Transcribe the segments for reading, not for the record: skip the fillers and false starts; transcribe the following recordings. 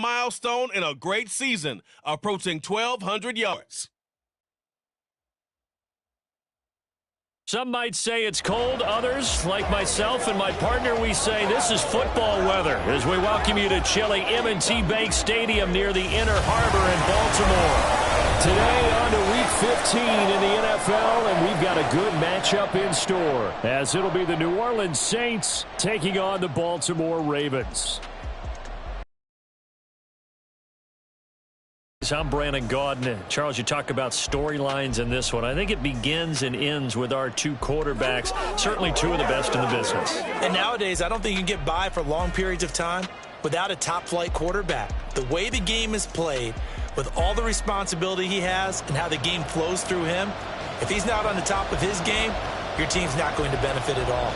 milestone in a great season, approaching 1,200 yards. Some might say it's cold. Others, like myself and my partner, we say this is football weather as we welcome you to chilly M&T Bank Stadium near the Inner Harbor in Baltimore. Today on to Week 15 in the NFL, and we've got a good matchup in store as it'll be the New Orleans Saints taking on the Baltimore Ravens. I'm Brandon Gaudin. Charles, you talk about storylines in this one. I think it begins and ends with our two quarterbacks, certainly two of the best in the business. And nowadays, I don't think you can get by for long periods of time without a top-flight quarterback. The way the game is played, with all the responsibility he has and how the game flows through him, if he's not on the top of his game, your team's not going to benefit at all.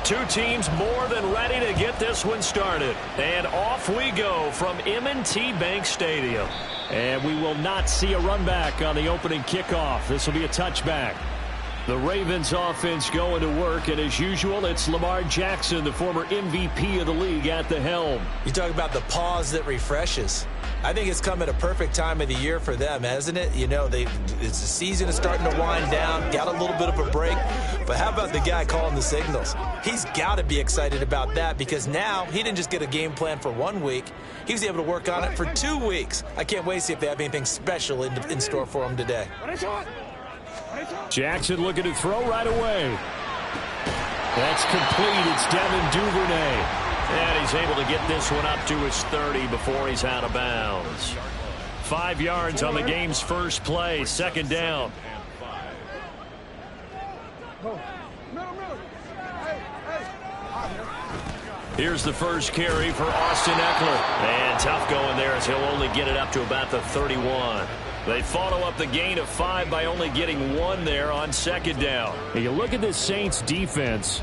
Two teams more than ready to get this one started. And off we go from M&T Bank Stadium. And we will not see a run back on the opening kickoff. This will be a touchback. The Ravens offense going to work, and as usual, it's Lamar Jackson, the former MVP of the league, at the helm. You talk about the pause that refreshes. I think it's come at a perfect time of the year for them, hasn't it? You know, the season is starting to wind down, got a little bit of a break. But how about the guy calling the signals? He's got to be excited about that because now he didn't just get a game plan for 1 week. He was able to work on it for 2 weeks. I can't wait to see if they have anything special in store for him today. Jackson looking to throw right away. That's complete. It's Devin Duvernay. And he's able to get this one up to his 30 before he's out of bounds. 5 yards on the game's first play. Second down. Here's the first carry for Austin Eckler. And tough going there as he'll only get it up to about the 31. They follow up the gain of 5 by only getting 1 there on second down. Now you look at this Saints defense.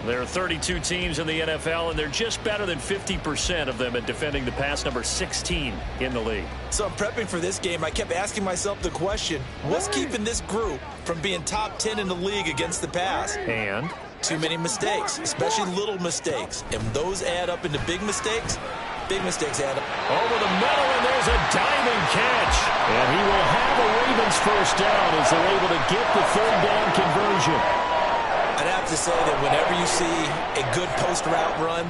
There are 32 teams in the NFL, and they're just better than 50% of them at defending the pass, number 16 in the league. So I'm prepping for this game. I kept asking myself the question, what's keeping this group from being top 10 in the league against the pass? And? Too many mistakes, especially little mistakes. And those add up into big mistakes. Big mistakes add up. Over the middle, and there's a diving catch. And he will have a Ravens first down as they're able to get the third down conversion. I'd have to say that whenever you see a good post route run,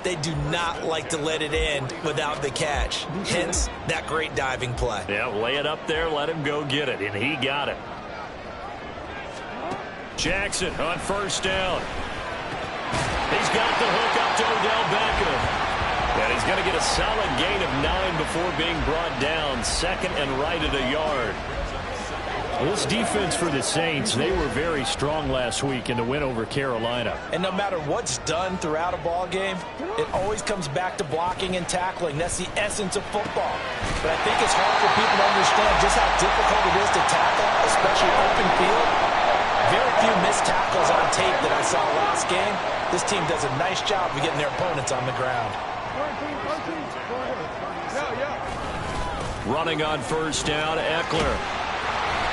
they do not like to let it end without the catch. Hence, that great diving play. Yeah, lay it up there, let him go get it, and he got it. Jackson on first down. He's got the hook up to Odell Beckham. And he's going to get a solid gain of 9 before being brought down. Second and right at a yard. This defense for the Saints, they were very strong last week in the win over Carolina. And no matter what's done throughout a ball game, it always comes back to blocking and tackling. That's the essence of football. But I think it's hard for people to understand just how difficult it is to tackle, especially open field. Very few missed tackles on tape that I saw last game. This team does a nice job of getting their opponents on the ground. Running on first down, Eckler.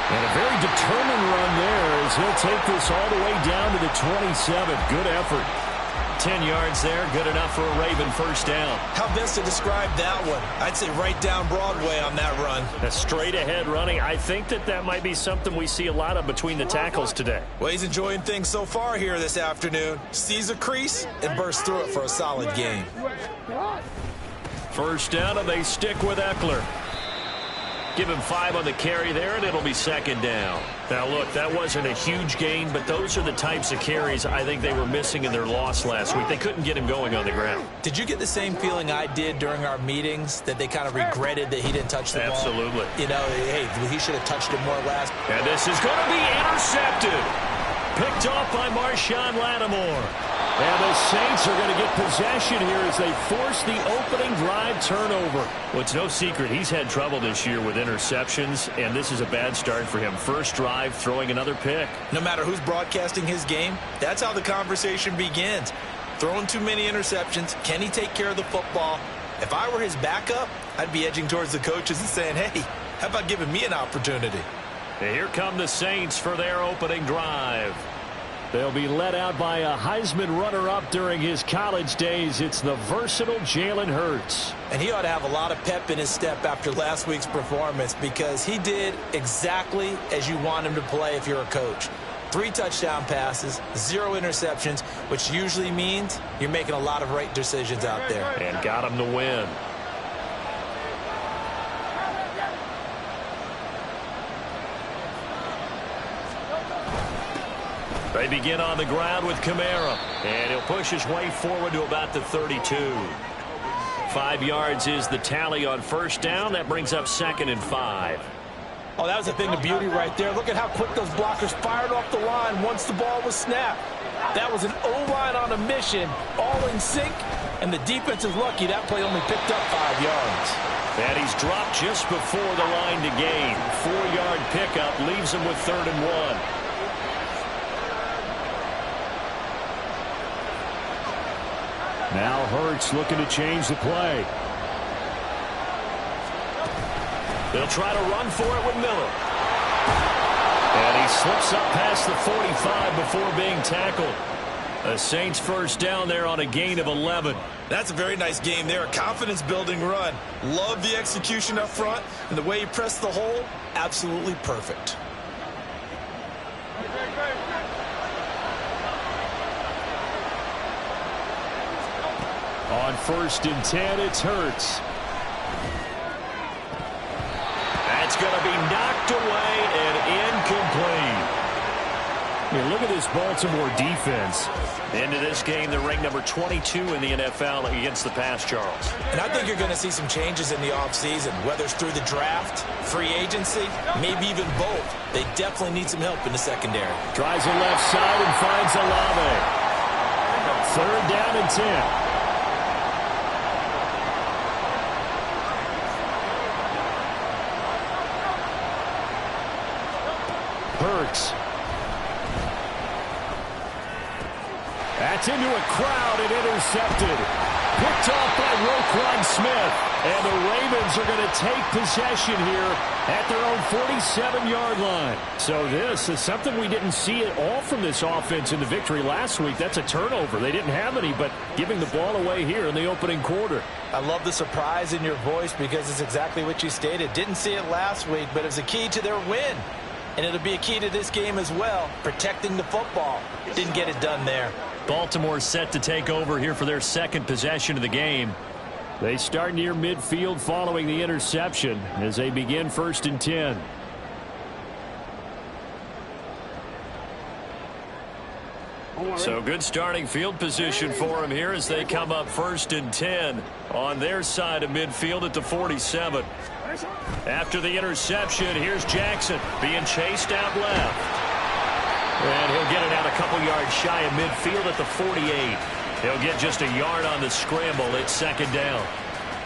And a very determined run there as he'll take this all the way down to the 27. Good effort. 10 yards there, good enough for a Raven first down. How best to describe that one? I'd say right down Broadway on that run. A straight ahead running. I think that might be something we see a lot of between the tackles today. Well, he's enjoying things so far here this afternoon. Sees a crease and bursts through it for a solid game. First down, and they stick with Eckler. Give him 5 on the carry there, and it'll be second down. Now, look, that wasn't a huge gain, but those are the types of carries I think they were missing in their loss last week. They couldn't get him going on the ground. Did you get the same feeling I did during our meetings, that they kind of regretted that he didn't touch the ball? Absolutely. You know, hey, he should have touched it more last. And this is going to be intercepted. Picked off by Marshawn Lattimore. And the Saints are going to get possession here as they force the opening drive turnover. Well, it's no secret he's had trouble this year with interceptions, and this is a bad start for him. First drive, throwing another pick. No matter who's broadcasting his game, that's how the conversation begins. Throwing too many interceptions. Can he take care of the football? If I were his backup, I'd be edging towards the coaches and saying, hey, how about giving me an opportunity? Here come the Saints for their opening drive. They'll be led out by a Heisman runner-up during his college days. It's the versatile Jalen Hurts. And he ought to have a lot of pep in his step after last week's performance because he did exactly as you want him to play if you're a coach. 3 touchdown passes, 0 interceptions, which usually means you're making a lot of right decisions out there. And got him to win. They begin on the ground with Kamara, and he'll push his way forward to about the 32. 5 yards is the tally on first down. That brings up 2nd and 5. Oh, that was a thing of beauty right there. Look at how quick those blockers fired off the line once the ball was snapped. That was an O-line on a mission, all in sync, and the defense is lucky that play only picked up 5 yards. And he's dropped just before the line to gain. 4-yard pickup leaves him with 3rd and 1. Now Hurts looking to change the play. They'll try to run for it with Miller. And he slips up past the 45 before being tackled. The Saints first down there on a gain of 11. That's a very nice game there. A confidence-building run. Love the execution up front. And the way he pressed the hole, absolutely perfect. On 1st and 10, it's Hurts. That's going to be knocked away and incomplete. Yeah, look at this Baltimore defense. Into this game, they're ranked number 22 in the NFL against the pass, Charles. And I think you're going to see some changes in the offseason, whether it's through the draft, free agency, maybe even both. They definitely need some help in the secondary. Tries the left side and finds Olave. 3rd down and 10. Hurts. That's into a crowd and intercepted. Picked off by Roquan Smith. And the Ravens are going to take possession here at their own 47-yard line. So this is something we didn't see at all from this offense in the victory last week. That's a turnover. They didn't have any, but giving the ball away here in the opening quarter. I love the surprise in your voice because it's exactly what you stated. Didn't see it last week, but it was a key to their win. And it'll be a key to this game as well, protecting the football. Didn't get it done there. Baltimore set to take over here for their 2nd possession of the game. They start near midfield following the interception as they begin 1st and 10. So good starting field position for them here as they come up 1st and 10 on their side of midfield at the 47. After the interception, here's Jackson being chased out left. And he'll get it out a couple yards shy of midfield at the 48. He'll get just a yard on the scramble. It's 2nd down.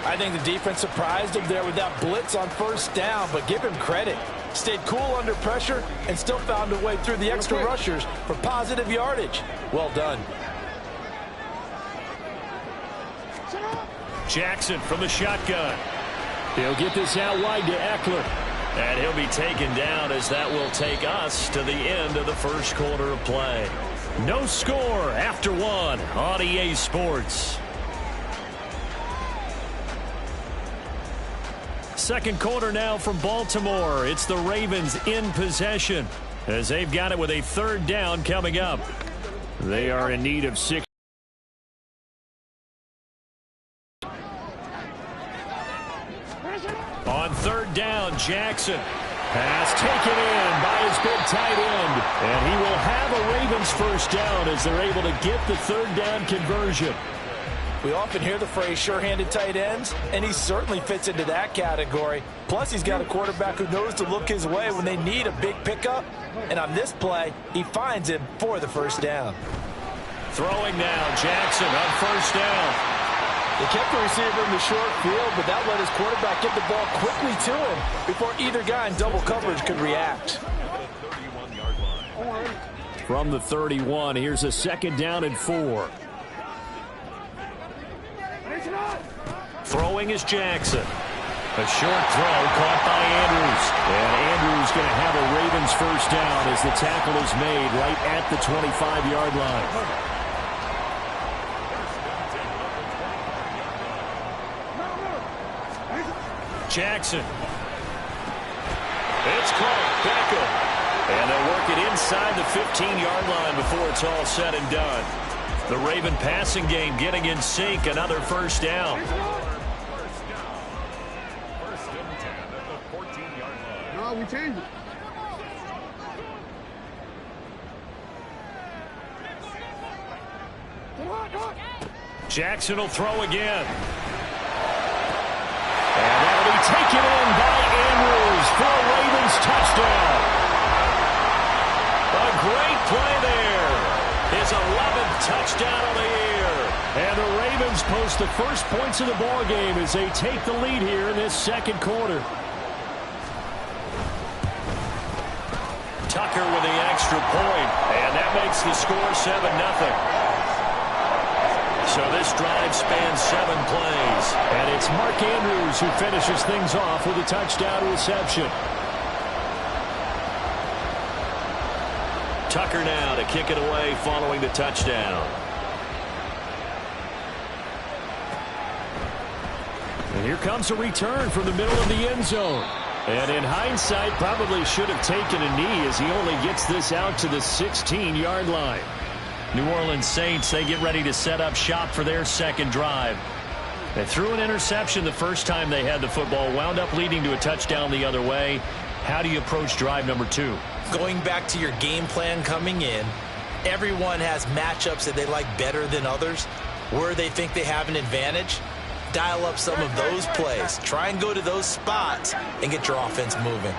I think the defense surprised him there with that blitz on 1st down, but give him credit. Stayed cool under pressure and still found a way through the extra rushers for positive yardage. Well done. Jackson from the shotgun. He'll get this out wide to Eckler. And he'll be taken down as that will take us to the end of the 1st quarter of play. No score after 1 on EA Sports. 2nd quarter now from Baltimore. It's the Ravens in possession as they've got it with a 3rd down coming up. They are in need of 6. On 3rd down, Jackson. Pass taken in by his big tight end. And he will have a Ravens 1st down as they're able to get the 3rd down conversion. We often hear the phrase sure-handed tight ends, and he certainly fits into that category. Plus, he's got a quarterback who knows to look his way when they need a big pickup. And on this play, he finds him for the 1st down. Throwing now, Jackson on 1st down. They kept the receiver in the short field, but that let his quarterback get the ball quickly to him before either guy in double coverage could react. From the 31, here's a 2nd down and 4. Throwing is Jackson. A short throw caught by Andrews. And Andrews going to have a Ravens first down as the tackle is made right at the 25-yard line. Jackson. It's caught. Beckham. And they'll work it inside the 15-yard line before it's all said and done. The Raven passing game getting in sync. Another first down. No, we changed it. Jackson will throw again. And that'll be taken in by Andrews for a Ravens touchdown. A great play there. His 11th touchdown of the year. And the Ravens post the first points of the ball game as they take the lead here in this second quarter. Tucker with the extra point, and that makes the score 7-0. So this drive spans 7 plays. And it's Mark Andrews who finishes things off with a touchdown reception. Tucker now to kick it away following the touchdown. And here comes a return from the middle of the end zone. And in hindsight, probably should have taken a knee as he only gets this out to the 16-yard line. New Orleans Saints, they get ready to set up shop for their second drive. They threw an interception the first time they had the football, wound up leading to a touchdown the other way. How do you approach drive number 2? Going back to your game plan coming in, everyone has matchups that they like better than others, where they think they have an advantage. Dial up some of those plays. Try and go to those spots and get your offense moving.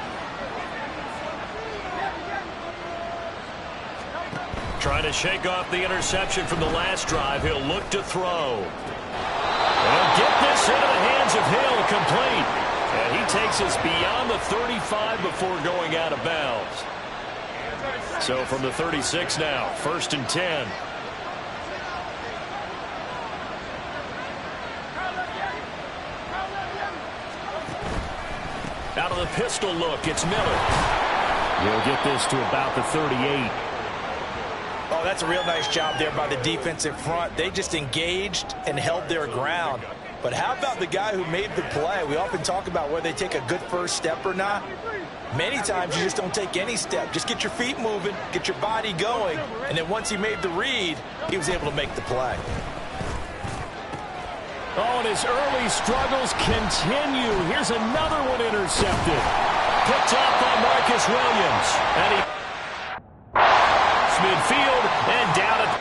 Trying to shake off the interception from the last drive. He'll look to throw. He'll get this into the hands of Hill, complete. And he takes us beyond the 35 before going out of bounds. So from the 36 now, 1st and 10. Out of the pistol look, it's Miller. He'll get this to about the 38. Oh, that's a real nice job there by the defensive front. They just engaged and held their ground. But how about the guy who made the play? We often talk about whether they take a good first step or not. Many times you just don't take any step. Just get your feet moving, get your body going, and then once he made the read, he was able to make the play. Oh, and his early struggles continue. Here's another one intercepted. Picked up by Marcus Williams. And he midfield and down at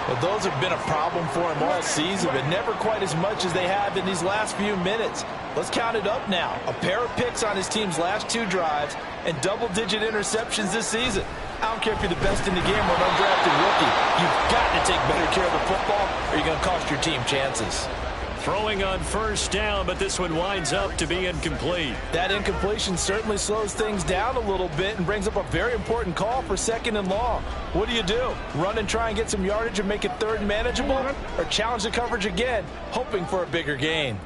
Well, those have been a problem for him all season, but never quite as much as they have in these last few minutes. Let's count it up now. A pair of picks on his team's last 2 drives and double-digit interceptions this season. I don't care if you're the best in the game or an undrafted rookie. You've got to take better care of the football or you're going to cost your team chances. throwing on first down, but this one winds up to be incomplete. That incompletion certainly slows things down a little bit and brings up a very important call for 2nd and long. What do? Run and try and get some yardage and make it 3rd and manageable? Or challenge the coverage again, hoping for a bigger gain?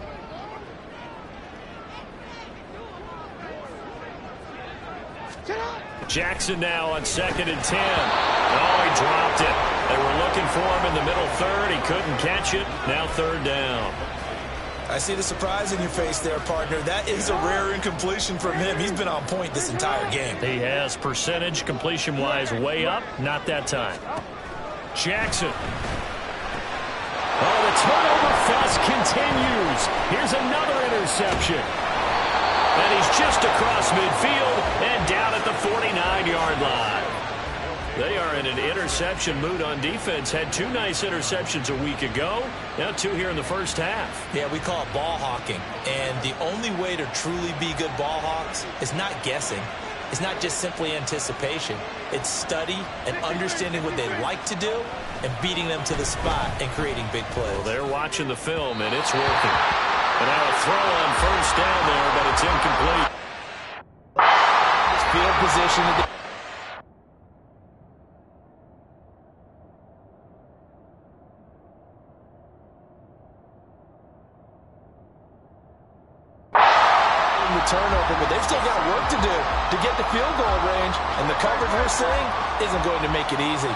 Jackson now on 2nd and 10. Oh, he dropped it. They were looking for him in the middle 3rd. He couldn't catch it. Now 3rd down. I see the surprise in your face there, partner. That is a rare incompletion from him. He's been on point this entire game. He has percentage completion-wise way up. Not that time. Jackson. Oh, the turnover fest continues. Here's another interception. And he's just across midfield and down at the 49-yard line. They are in an interception mood on defense. Had 2 nice interceptions a week ago. Now 2 here in the first half. Yeah, we call it ball hawking. And the only way to truly be good ball hawks is not guessing. is not just simply anticipation. It's study and understanding what they like to do and beating them to the spot and creating big plays. Well, they're watching the film, and it's working. And now a throw on first down there, but it's incomplete. Field position. The turnover, but they've still got work to do to get the field goal range, and the coverage we're seeing isn't going to make it easy.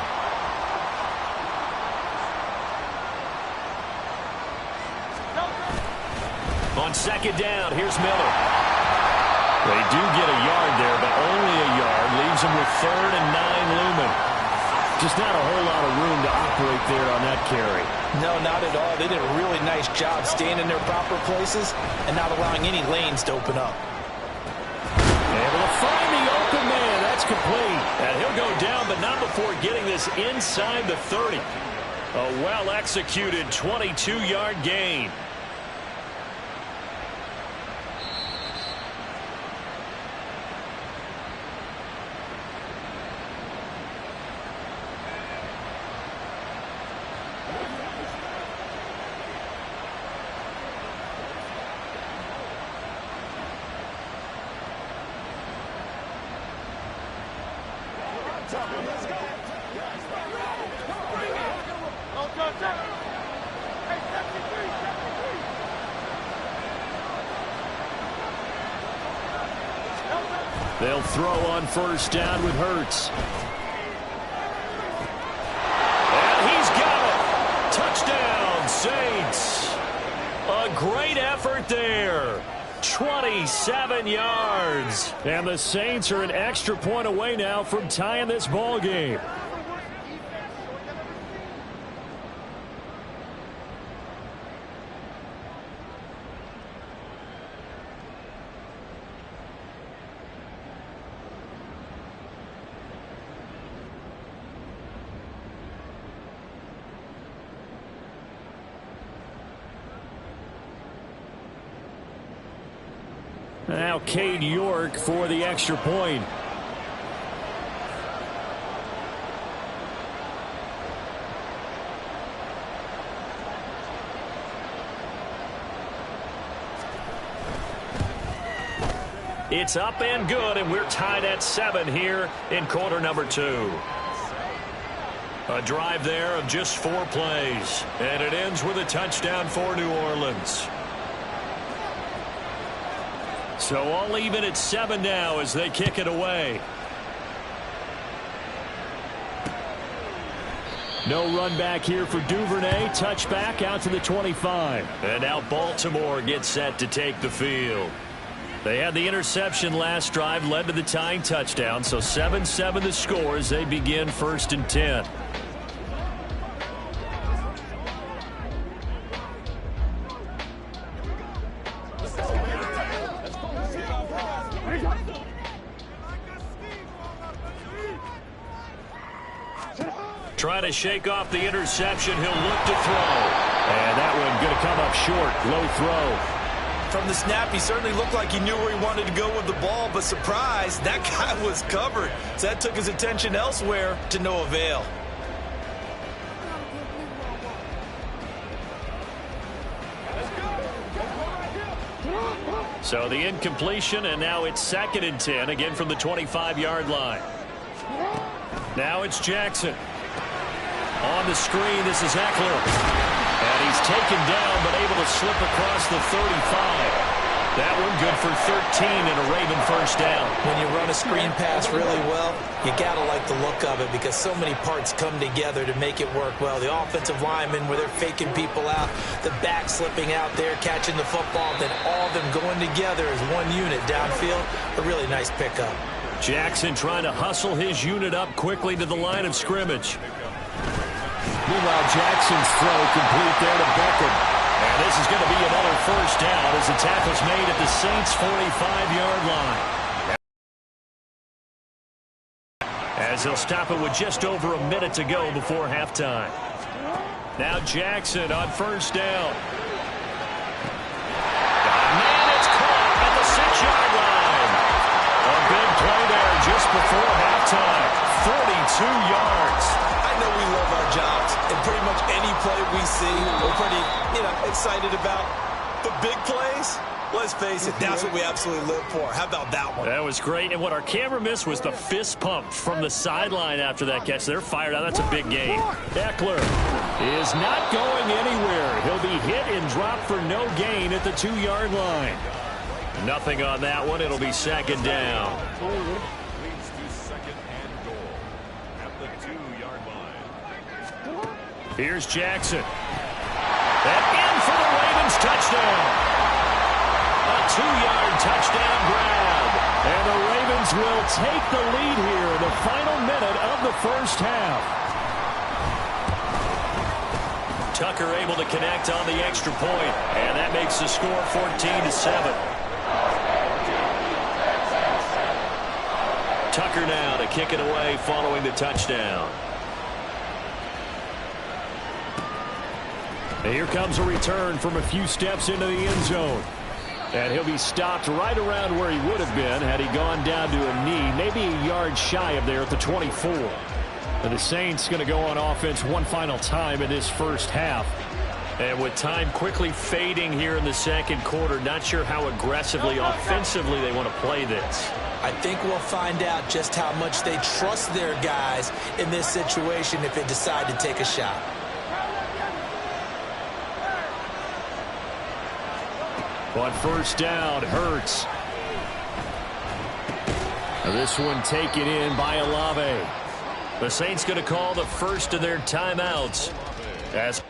On second down, here's Miller. They do get a yard there, but only a yard. Leaves them with 3rd and 9 looming. Just not a whole lot of room to operate there on that carry. No, not at all. They did a really nice job staying in their proper places and not allowing any lanes to open up. Able to find the open man. That's complete. And he'll go down, but not before getting this inside the 30. A well-executed 22-yard gain. They'll throw on first down with Hurts. And he's got it. Touchdown, Saints. A great effort there. 27 yards. And the Saints are an extra point away now from tying this ball game. Now Cade York for the extra point. It's up and good, and we're tied at 7 here in quarter number 2. A drive there of just 4 plays, and it ends with a touchdown for New Orleans. So all even at 7 now as they kick it away. No run back here for Duvernay. Touchback out to the 25. And now Baltimore gets set to take the field. They had the interception last drive, led to the tying touchdown. So 7-7 the score as they begin 1st and 10. Trying to shake off the interception. He'll look to throw. And that one going to come up short. Low throw. From the snap, he certainly looked like he knew where he wanted to go with the ball, but surprise, that guy was covered. So that took his attention elsewhere to no avail. So the incompletion, and now it's 2nd and 10, again from the 25-yard line. Now it's Jackson. On the screen, this is Eckler. And he's taken down, but able to slip across the 35. That one good for 13 and a Raven first down. When you run a screen pass really well, you got to like the look of it because so many parts come together to make it work well. The offensive linemen, where they're faking people out, the back slipping out there, catching the football, then all of them going together as one unit downfield. A really nice pickup. Jackson trying to hustle his unit up quickly to the line of scrimmage. Meanwhile, Jackson's throw complete there to Beckham. And this is going to be another first down as the tackle's made at the Saints' 45-yard line. As they'll stop it with just over a minute to go before halftime. Now Jackson on first down. Man, it's caught at the 6-yard line. A big play there just before halftime. 42 yards. I know we love our jobs, and pretty much any play we see, we're pretty, excited about. But big plays, let's face it, that's what we absolutely live for. How about that one? That was great, and what our camera missed was the fist pump from the sideline after that catch. They're fired out. That's a big game. Eckler is not going anywhere. He'll be hit and dropped for no gain at the 2-yard line. Nothing on that one. It'll be second down. Leads to second and goal at the 2-yard line. Here's Jackson. And in for the Ravens touchdown. A 2-yard touchdown grab. And the Ravens will take the lead here in the final minute of the first half. Tucker able to connect on the extra point, and that makes the score 14-7. Tucker now to kick it away following the touchdown. And here comes a return from a few steps into the end zone. And he'll be stopped right around where he would have been had he gone down to a knee, maybe a yard shy of there at the 24. And the Saints going to go on offense one final time in this first half. And with time quickly fading here in the second quarter, not sure how aggressively, offensively they want to play this. I think we'll find out just how much they trust their guys in this situation if they decide to take a shot. On first down, Hurts. This one taken in by Olave. The Saints going to call the first of their timeouts. As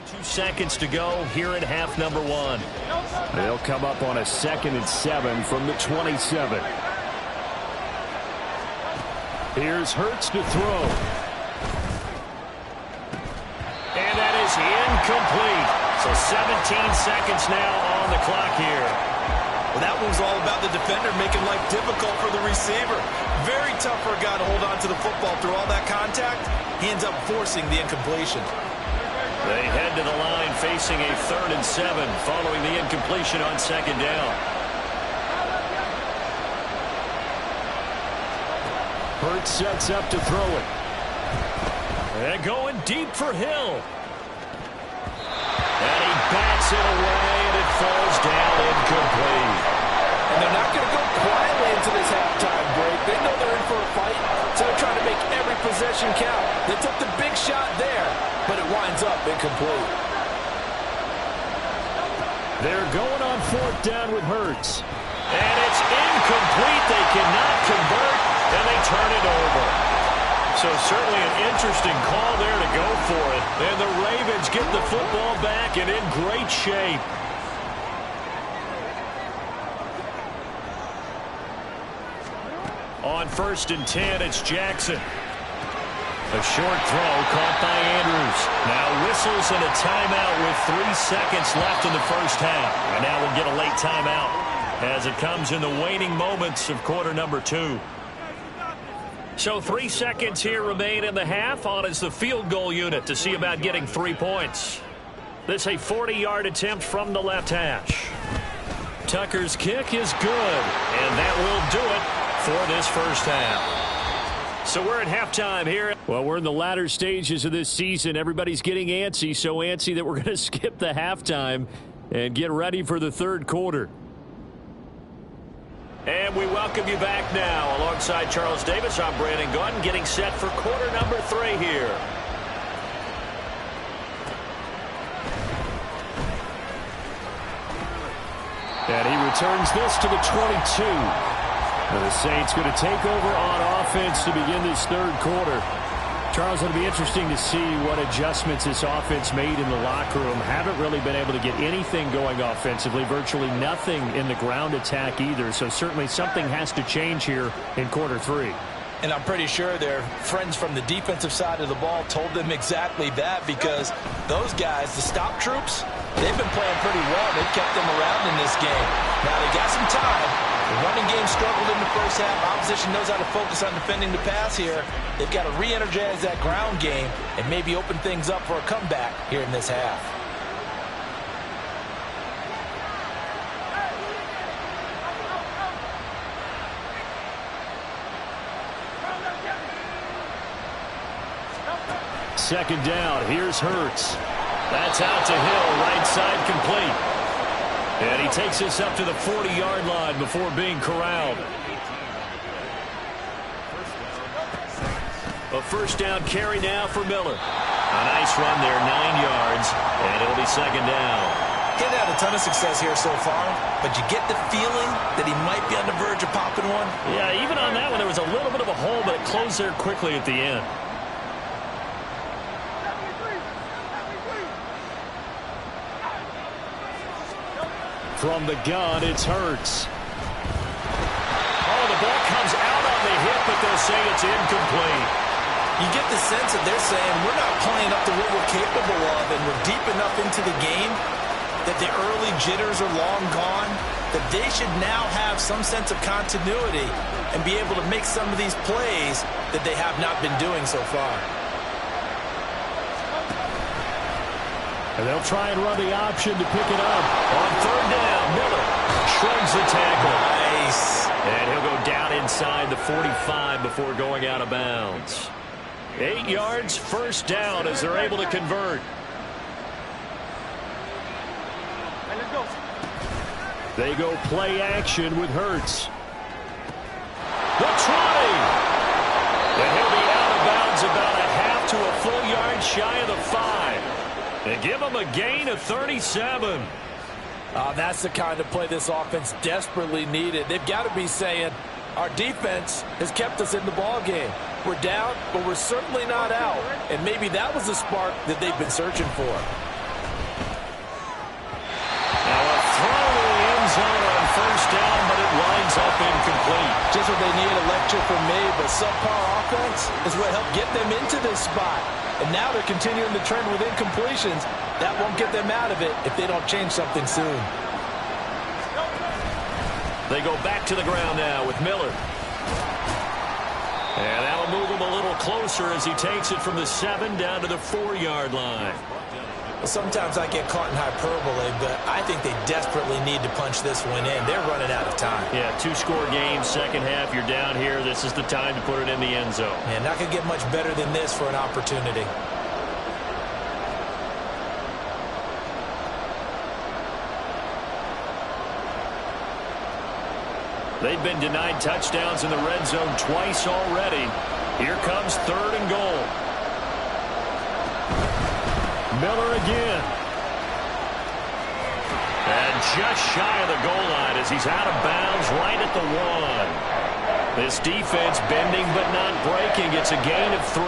2 seconds to go here in half number 1. They'll come up on a 2nd and 7 from the 27. Here's Hurts to throw. And that is incomplete. So 17 seconds now on the clock here. Well, that one was all about the defender making life difficult for the receiver. Very tough for a guy to hold on to the football through all that contact. He ends up forcing the incompletion. They head to the line facing a 3rd and 7 following the incompletion on 2nd down. Hurts sets up to throw it. And going deep for Hill. And he bats it away, and it falls down incomplete. And they're not going to go quietly into this halftime break. They know they're in for a fight, so they're trying to make every possession count. They took the big shot there, but it winds up incomplete. They're going on 4th down with Hurts. And it's incomplete. They cannot convert, and they turn it over. So certainly an interesting call there to go for it. And the Ravens get the football back and in great shape. On 1st and 10, it's Jackson. A short throw caught by Andrews. Now whistles and a timeout with 3 seconds left in the first half. And now we'll get a late timeout as it comes in the waning moments of quarter number 2. So 3 seconds here remain in the half. On is the field goal unit to see about getting 3 points. This a 40-yard attempt from the left hash. Tucker's kick is good, and that will do it for this first half. So we're at halftime here. Well, we're in the latter stages of this season. Everybody's getting antsy, so antsy that we're going to skip the halftime and get ready for the third quarter. And we welcome you back now. Alongside Charles Davis, I'm Brandon Gordon, getting set for quarter number 3 here. And he returns this to the 22. And the Saints going to take over on offense to begin this third quarter. Charles, it'll be interesting to see what adjustments this offense made in the locker room. Haven't really been able to get anything going offensively, virtually nothing in the ground attack either. So certainly something has to change here in quarter 3. And I'm pretty sure their friends from the defensive side of the ball told them exactly that, because those guys, the stop troops, They've been playing pretty well. They've kept them around in this game. Now they got some time. The running game struggled in the first half. Opposition knows how to focus on defending the pass here. They've got to re-energize that ground game and maybe open things up for a comeback here in this half. Second down. Here's Hurts. That's out to Hill. Right side complete. And he takes this up to the 40-yard line before being corralled. A first down carry now for Miller. A nice run there, 9 yards, and it'll be second down. He hasn't had a ton of success here so far, but you get the feeling that he might be on the verge of popping one. Yeah, even on that one, there was a little bit of a hole, but it closed there quickly at the end. From the gun, it's Hurts. Oh, the ball comes out on the hip, but they'll say it's incomplete. You get the sense that they're saying we're not playing up to what we're capable of, and we're deep enough into the game that the early jitters are long gone, that they should now have some sense of continuity and be able to make some of these plays that they have not been doing so far. And they'll try and run the option to pick it up. On third down, Miller shrugs the tackle. Nice. And he'll go down inside the 45 before going out of bounds. 8 yards, first down as they're able to convert. They go play action with Hurts. The try. And he'll be out of bounds about a half to a full yard shy of the 5. They give him a gain of 37. That's the kind of play this offense desperately needed. They've got to be saying, our defense has kept us in the ball game. We're down, but we're certainly not out. And maybe that was the spark that they've been searching for. Now a throw to the end zone on first down, but it winds up incomplete. Just what they need, a lecture from me, but subpar offense is what helped get them into this spot. And now they're continuing the trend with incompletions. That won't get them out of it if they don't change something soon. They go back to the ground now with Miller. And that'll move him a little closer as he takes it from the 7 down to the 4-yard line. Well, sometimes I get caught in hyperbole, but I think they desperately need to punch this one in. They're running out of time. Yeah, 2-score game, second half, you're down here. This is the time to put it in the end zone. Man, not going to get much better than this for an opportunity. They've been denied touchdowns in the red zone twice already. Here comes third and goal. Miller again. And just shy of the goal line as he's out of bounds right at the 1. This defense bending but not breaking. It's a gain of 3.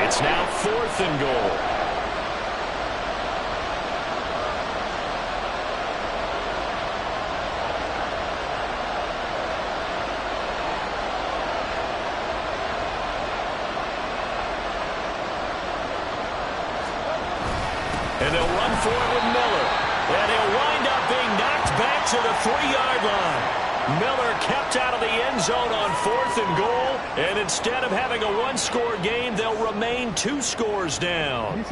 It's now fourth and goal. And they'll run for it with Miller. And he'll wind up being knocked back to the 3-yard line. Miller kept out of the end zone on fourth and goal. And instead of having a 1-score game, they'll remain 2 scores down.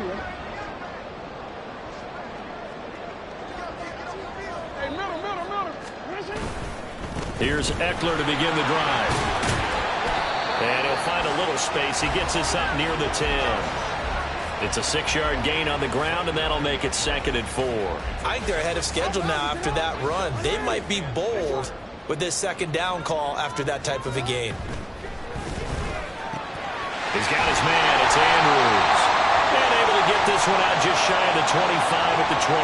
Here's Eckler to begin the drive. And he'll find a little space. He gets this up near the 10. It's a 6-yard gain on the ground, and that'll make it 2nd and 4. I think they're ahead of schedule now after that run. They might be bold with this second down call after that type of a game. He's got his man. It's Andrews. And able to get this one out just shy of the 25 at the 24.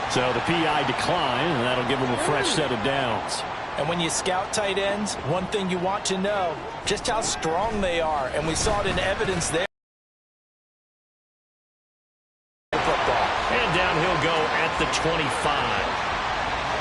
So the PI decline, and that'll give him a fresh set of downs. And when you scout tight ends, one thing you want to know, just how strong they are. And we saw it in evidence there. And down he'll go at the 25.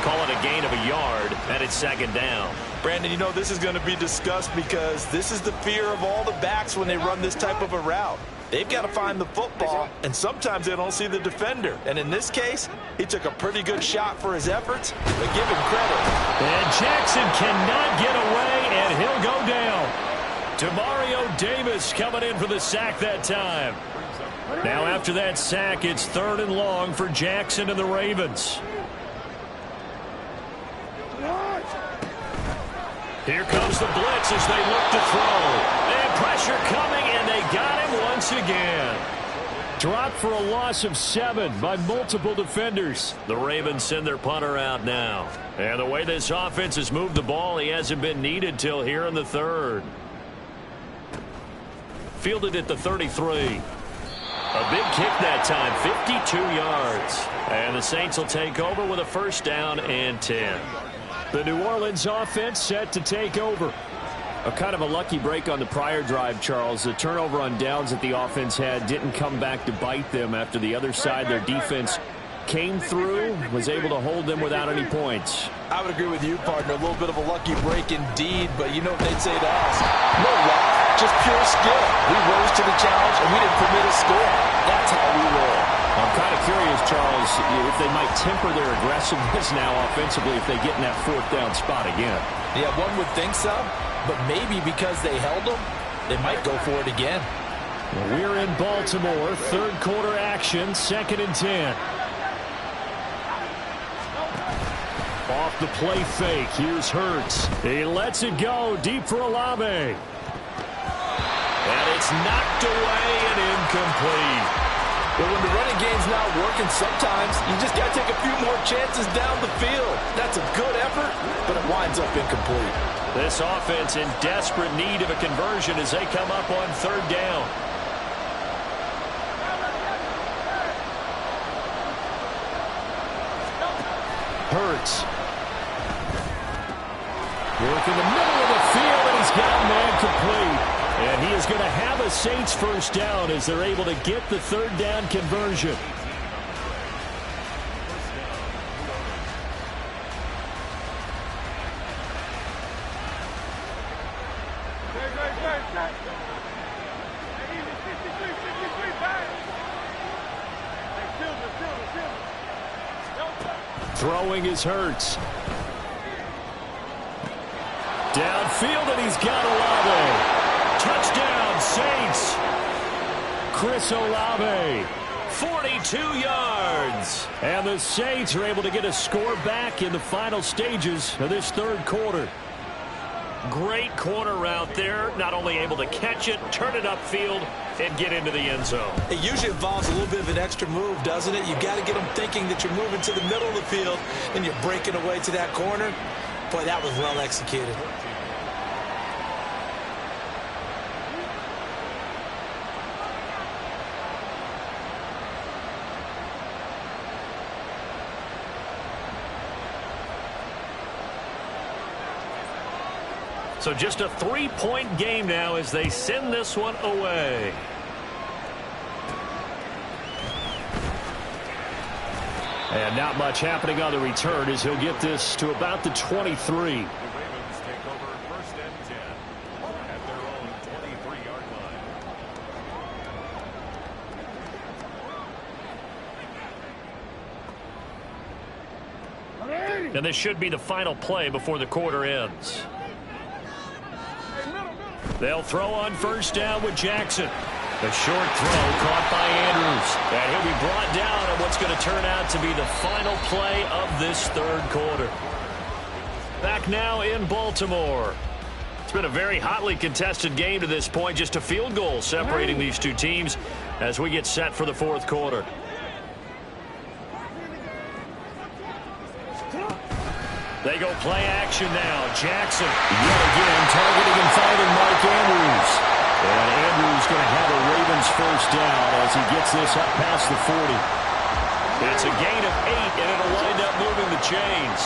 call it a gain of a yard, and it's second down. Brandon, you know this is going to be discussed because this is the fear of all the backs when they run this type of a route. They've got to find the football, and sometimes they don't see the defender. And in this case, he took a pretty good shot for his efforts, but give him credit. And Jackson cannot get away, and he'll go down. Demario Davis coming in for the sack that time. Now after that sack, it's 3rd and long for Jackson and the Ravens. Here comes the blitz as they look to throw. And pressure coming, and they got him once again. Dropped for a loss of 7 by multiple defenders. The Ravens send their punter out now. And the way this offense has moved the ball, he hasn't been needed till here in the 3rd. Fielded at the 33. A big kick that time, 52 yards. And the Saints will take over with a 1st down and 10. The New Orleans offense set to take over. A kind of a lucky break on the prior drive, Charles. The turnover on downs that the offense had didn't come back to bite them after the other side. Their defense came through, was able to hold them without any points. I would agree with you, partner. A little bit of a lucky break indeed, but you know what they'd say to us. No luck, just pure skill. We rose to the challenge, and we didn't permit a score. That's how we roll. I'm kind of curious, Charles, if they might temper their aggressiveness now offensively if they get in that 4th down spot again. Yeah, one would think so, but maybe because they held them, they might go for it again. Well, we're in Baltimore, 3rd quarter action, 2nd and 10. Off the play fake, here's Hurts. He lets it go deep for Olave. And it's knocked away and incomplete. But when the running game's not working, sometimes you just got to take a few more chances down the field. That's a good effort, but it winds up incomplete. This offense in desperate need of a conversion as they come up on 3rd down. Hurts. Work in the middle of the field, and he's got man complete. And he is going to have a Saints 1st down as they're able to get the 3rd down conversion. Throwing his Hurts. Downfield, and he's got Olave. Touchdown, Saints. Chris Olave, 42 yards. And the Saints are able to get a score back in the final stages of this 3rd quarter. Great corner route there. Not only able to catch it, turn it upfield, and get into the end zone. It usually involves a little bit of an extra move, doesn't it? You've got to get them thinking that you're moving to the middle of the field and you're breaking away to that corner. Boy, that was well executed. So just a 3-point game now as they send this one away. And not much happening on the return as he'll get this to about the 23. The Ravens take over 1st and 10 at their own 23-yard line. And this should be the final play before the quarter ends. They'll throw on 1st down with Jackson. A short throw caught by Andrews. And he'll be brought down on what's going to turn out to be the final play of this 3rd quarter. Back now in Baltimore. It's been a very hotly contested game to this point. Just a field goal separating these two teams as we get set for the 4th quarter. They go play action now. Jackson yet again targeting and finding Mark Andrews. And Andrews going to have a Ravens 1st down as he gets this up past the 40. It's a gain of 8, and it'll wind up moving the chains.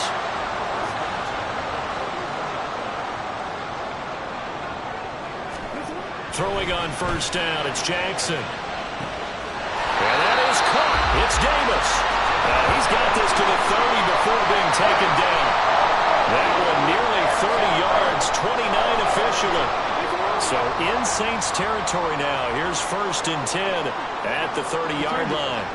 Throwing on 1st down, it's Jackson. And that is caught. It's Davis. He's got this to the 30 before being taken down. That one nearly 30 yards, 29 officially. So in Saints territory now. Here's 1st and 10 at the 30-yard line.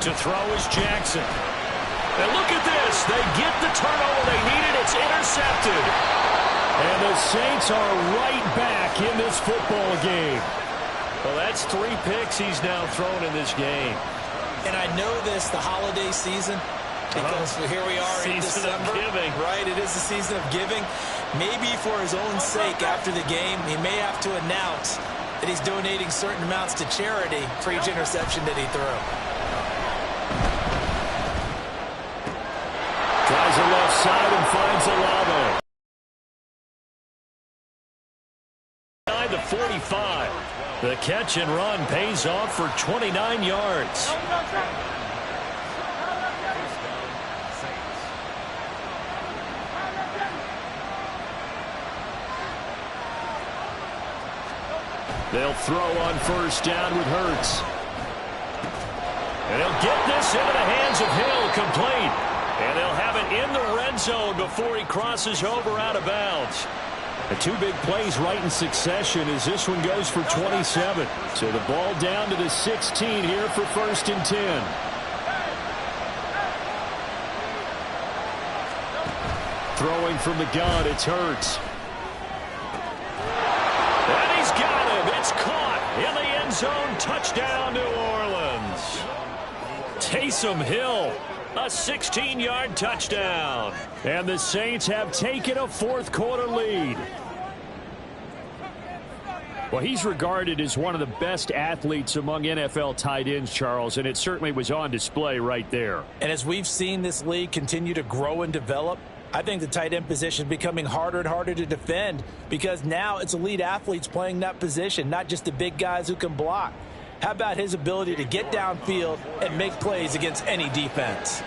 To throw is Jackson. And look at this. They get the turnover they needed. It's intercepted. And the Saints are right back in this football game. Well, that's 3 picks he's now thrown in this game. And I know this, the holiday season, because here we are in December. Season of giving. Right, it is the season of giving. Maybe for his own sake after the game, he may have to announce that he's donating certain amounts to charity for each interception that he threw. Tries the left side and finds Olave. The 45. The catch and run pays off for 29 yards. They'll throw on 1st down with Hurts. And he'll get this into the hands of Hill, complete. And they'll have it in the red zone before he crosses over out of bounds. The 2 big plays right in succession as this one goes for 27. So the ball down to the 16 here for 1st and 10. Throwing from the gun, it's Hurts. And he's got him. It's caught in the end zone. Touchdown, New Orleans. Taysom Hill, a 16-yard touchdown. And the Saints have taken a 4th quarter lead. Well, he's regarded as one of the best athletes among NFL tight ends, Charles, and it certainly was on display right there. And as we've seen this league continue to grow and develop, I think the tight end position is becoming harder and harder to defend because now it's elite athletes playing that position, not just the big guys who can block. How about his ability to get downfield and make plays against any defense?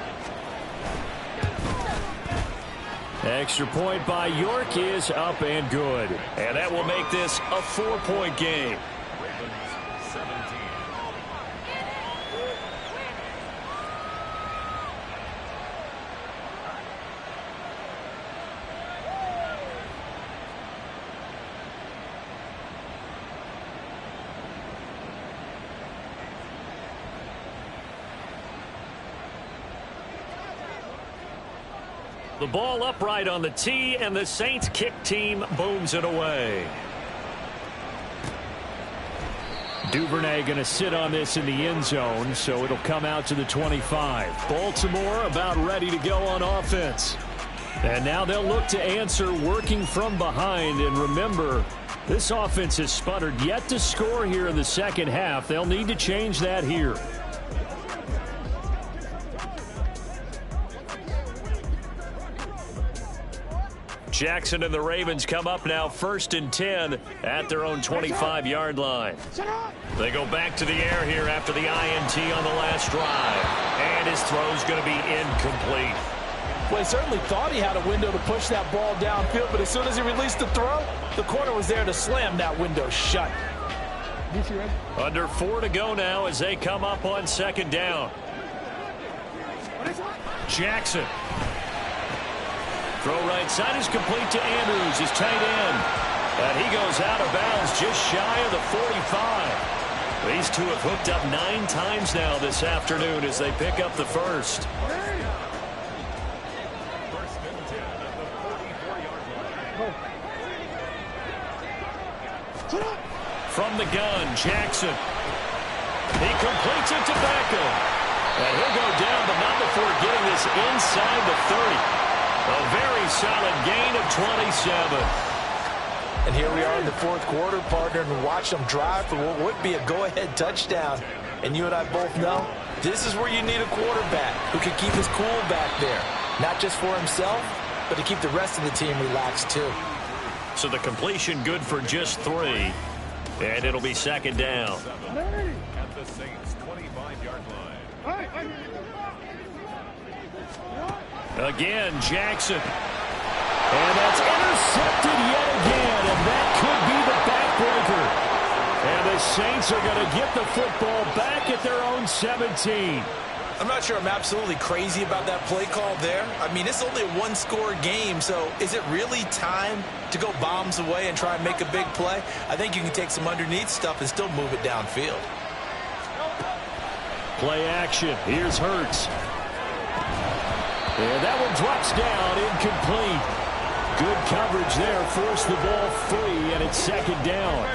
Extra point by York is up and good. And that will make this a 4-point game. The ball upright on the tee, and the Saints kick team booms it away. Duvernay going to sit on this in the end zone, so it'll come out to the 25. Baltimore about ready to go on offense. And now they'll look to answer working from behind. And remember, this offense has sputtered yet to score here in the second half. They'll need to change that here. Jackson and the Ravens come up now 1st and 10 at their own 25-yard line. They go back to the air here after the INT on the last drive. And his throw's going to be incomplete. Well, he certainly thought he had a window to push that ball downfield, but as soon as he released the throw, the corner was there to slam that window shut. Under 4 to go now as they come up on 2nd down. Jackson. Throw right side is complete to Andrews, his tight end. And he goes out of bounds just shy of the 45. These two have hooked up 9 times now this afternoon as they pick up the first. From the gun, Jackson. He completes it to Beckham. And he'll go down, but not before getting this inside the 30. A very solid gain of 27. And here we are in the 4th quarter, partner, and watch them drive for what would be a go-ahead touchdown. And you and I both know this is where you need a quarterback who can keep his cool back there. Not just for himself, but to keep the rest of the team relaxed too. So the completion good for just 3. And it'll be 2nd down. At the Saints' 25-yard line. Again, Jackson. And that's intercepted yet again, and that could be the backbreaker. And the Saints are going to get the football back at their own 17. I'm not sure I'm absolutely crazy about that play call there. I mean, it's only a one-score game, so is it really time to go bombs away and try and make a big play? I think you can take some underneath stuff and still move it downfield. Play action. Here's Hurts. And that one drops down, incomplete. Good coverage there. Forced the ball free, and it's second down.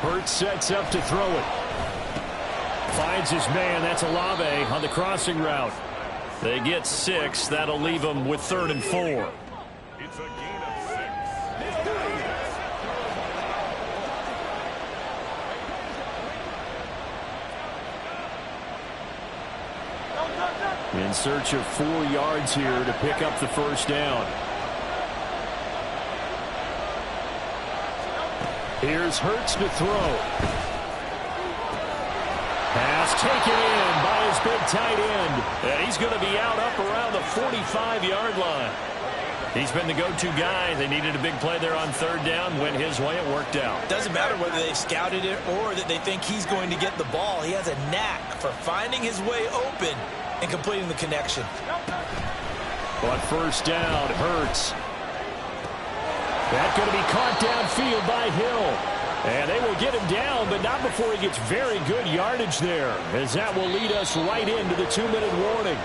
Hurts sets up to throw it. Finds his man. That's Olave on the crossing route. They get 6. That'll leave them with 3rd and 4. It's a gain of 6. In search of 4 yards here to pick up the first down. Here's Hurts to throw. Pass taken in by his big tight end. And he's going to be out up around the 45-yard line. He's been the go-to guy. They needed a big play there on 3rd down. Went his way. It worked out. Doesn't matter whether they've scouted it or that they think he's going to get the ball. He has a knack for finding his way open and completing the connection. On first down, Hurts. That's going to be caught downfield by Hill. And they will get him down, but not before he gets very good yardage there, as that will lead us right into the 2-minute warning.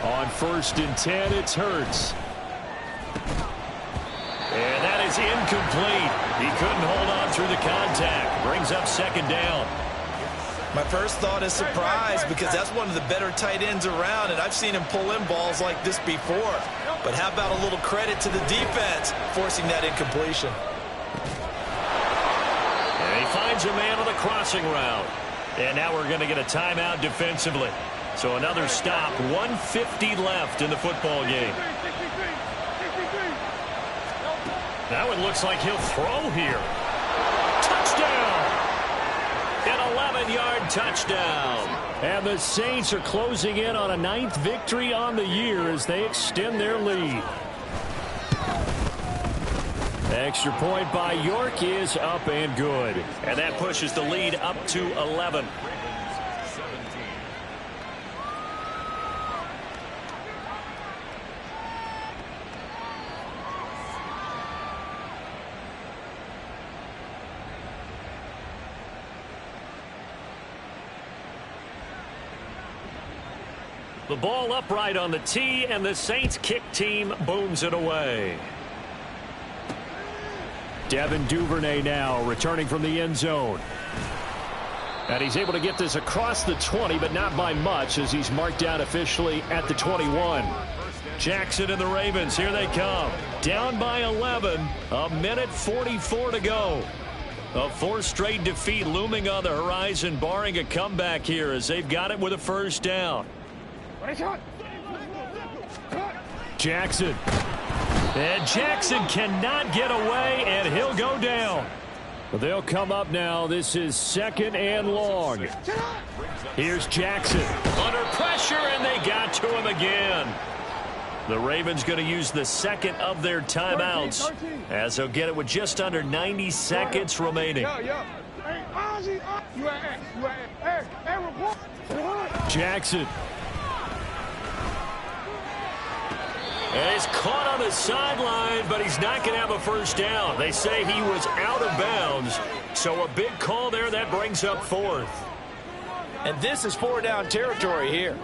On 1st and 10, it's Hurts. And that is incomplete. He couldn't hold on through the contact. Brings up 2nd down. My first thought is surprise, because that's one of the better tight ends around, and I've seen him pull in balls like this before. But how about a little credit to the defense forcing that incompletion? And he finds a man on the crossing route. And now we're going to get a timeout defensively. So another stop, 1:50 left in the football game. That one looks like he'll throw here. Touchdown! An 11-yard touchdown. And the Saints are closing in on a 9th victory on the year as they extend their lead. Extra point by York is up and good. And that pushes the lead up to 11. The ball upright on the tee, and the Saints kick team booms it away. Devin Duvernay now returning from the end zone. And he's able to get this across the 20, but not by much, as he's marked out officially at the 21. Jackson and the Ravens, here they come. Down by 11, 1:44 to go. A 4th straight defeat looming on the horizon, barring a comeback here as they've got it with a first down. Jackson. And Jackson cannot get away, and he'll go down. But they'll come up now. This is 2nd and long. Here's Jackson. Under pressure, and they got to him again. The Ravens going to use the 2nd of their timeouts, as they'll get it with just under 90 seconds remaining. Jackson. And he's caught on the sideline, but he's not going to have a first down. They say he was out of bounds, so a big call there that brings up 4th. And this is 4-down territory here.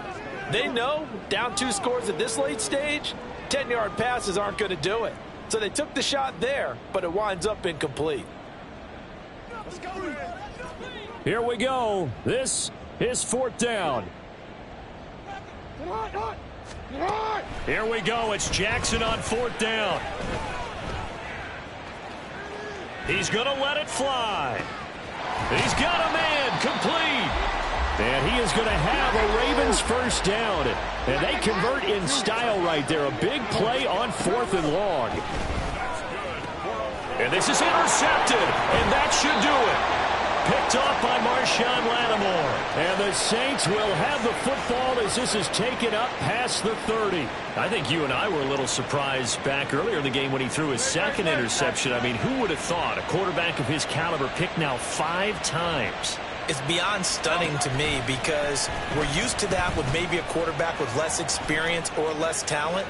They know down 2 scores at this late stage, 10-yard passes aren't going to do it. So they took the shot there, but it winds up incomplete. Here we go. This is 4th down. Here we go. It's Jackson on 4th down. He's going to let it fly. He's got a man. incomplete. And he is going to have a Ravens first down. And they convert in style right there. A big play on 4th and long. And this is intercepted. And that should do it. Picked off by Marshawn Lattimore. And the Saints will have the football as this is taken up past the 30. I think you and I were a little surprised back earlier in the game when he threw his second interception. I mean, who would have thought a quarterback of his caliber picked now 5 times? It's beyond stunning to me because we're used to that with maybe a quarterback with less experience or less talent.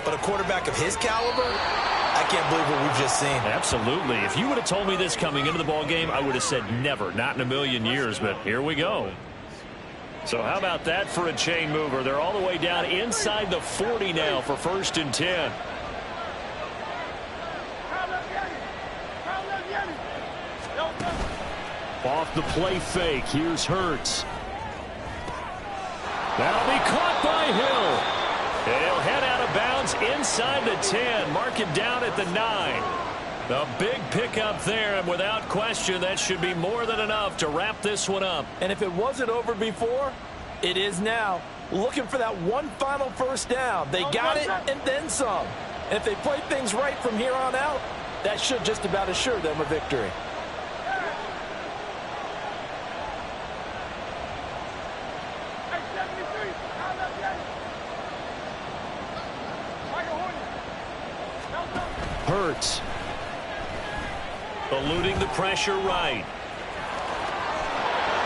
But a quarterback of his caliber, I can't believe what we've just seen. Absolutely. If you would have told me this coming into the ball game, I would have said never, not in a million years, but here we go. So how about that for a chain mover? They're all the way down inside the 40 now for 1st and 10. Off the play fake, here's Hurts. That'll be caught by Hill. He'll head out of bounds inside the 10. Mark it down at the 9. A big pickup there, and without question, that should be more than enough to wrap this one up. And if it wasn't over before, it is now. Looking for that one final first down. They got it and then some. And if they play things right from here on out, that should just about assure them a victory. Hurts. Eluding the pressure right.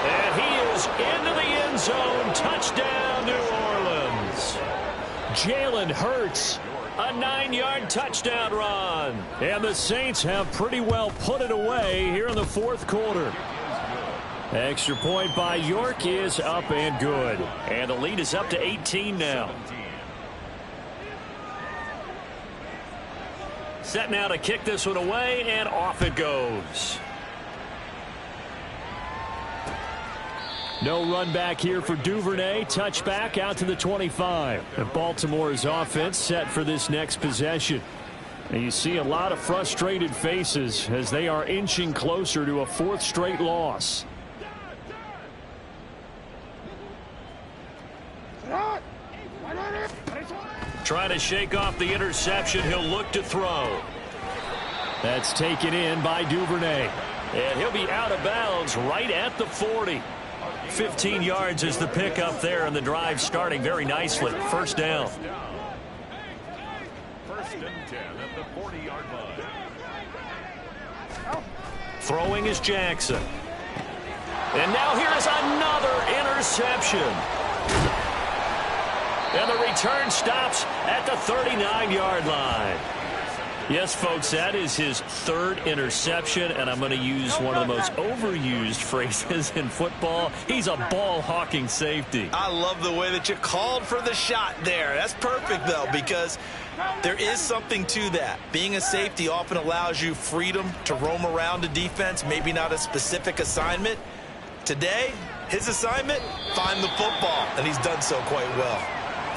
And he is into the end zone. Touchdown, New Orleans. Jalen Hurts. A 9-yard touchdown run. And the Saints have pretty well put it away here in the 4th quarter. Extra point by York is up and good. And the lead is up to 18 now. Set now to kick this one away, and off it goes. No run back here for Duvernay. Touchback out to the 25. And Baltimore's offense set for this next possession. And you see a lot of frustrated faces as they are inching closer to a 4th straight loss. Trying to shake off the interception. He'll look to throw. That's taken in by Duvernay. And he'll be out of bounds right at the 40. 15 yards is the pickup there, and the drive starting very nicely. First down. 1st and 10 at the 40-yard line. Throwing is Jackson. And now here is another interception. And the return stops at the 39-yard line. Yes, folks, that is his 3rd interception, and I'm going to use one of the most overused phrases in football. He's a ball-hawking safety. I love the way that you called for the shot there. That's perfect, though, because there is something to that. Being a safety often allows you freedom to roam around a defense, maybe not a specific assignment. Today, his assignment, find the football, and he's done so quite well.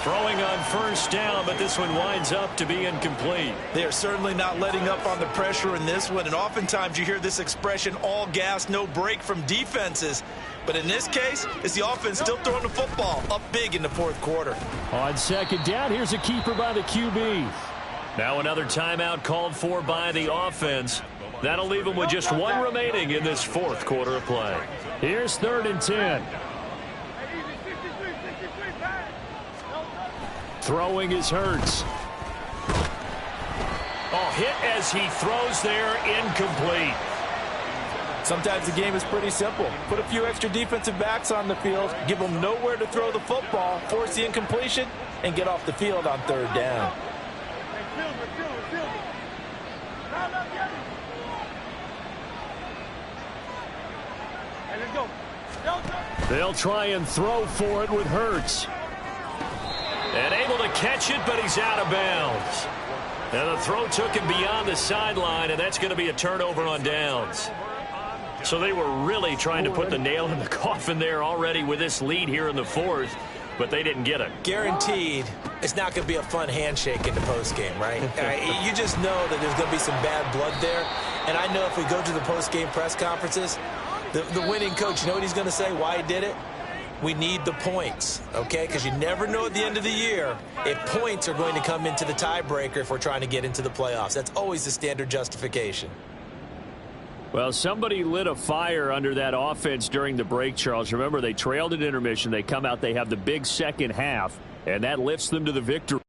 Throwing on 1st down, but this one winds up to be incomplete. They are certainly not letting up on the pressure in this one, and oftentimes you hear this expression, all gas, no break from defenses. But in this case, it's the offense still throwing the football up big in the 4th quarter. On 2nd down, here's a keeper by the QB. Now another timeout called for by the offense. That'll leave them with just one remaining in this 4th quarter of play. Here's 3rd and 10. Throwing is Hurts. Oh, hit as he throws there, incomplete. Sometimes the game is pretty simple. Put a few extra defensive backs on the field, give them nowhere to throw the football, force the incompletion, and get off the field on 3rd down. They'll try and throw for it with Hurts. And able to catch it, but he's out of bounds. And the throw took him beyond the sideline, and that's going to be a turnover on downs. So they were really trying to put the nail in the coffin there already with this lead here in the 4th, but they didn't get it. Guaranteed, it's not going to be a fun handshake in the postgame, right? You just know that there's going to be some bad blood there. And I know if we go to the postgame press conferences, The winning coach, you know what he's going to say, why he did it? We need the points, okay? Because you never know at the end of the year if points are going to come into the tiebreaker if we're trying to get into the playoffs. That's always the standard justification. Well, somebody lit a fire under that offense during the break, Charles. Remember, they trailed at intermission. They come out, they have the big second half, and that lifts them to the victory.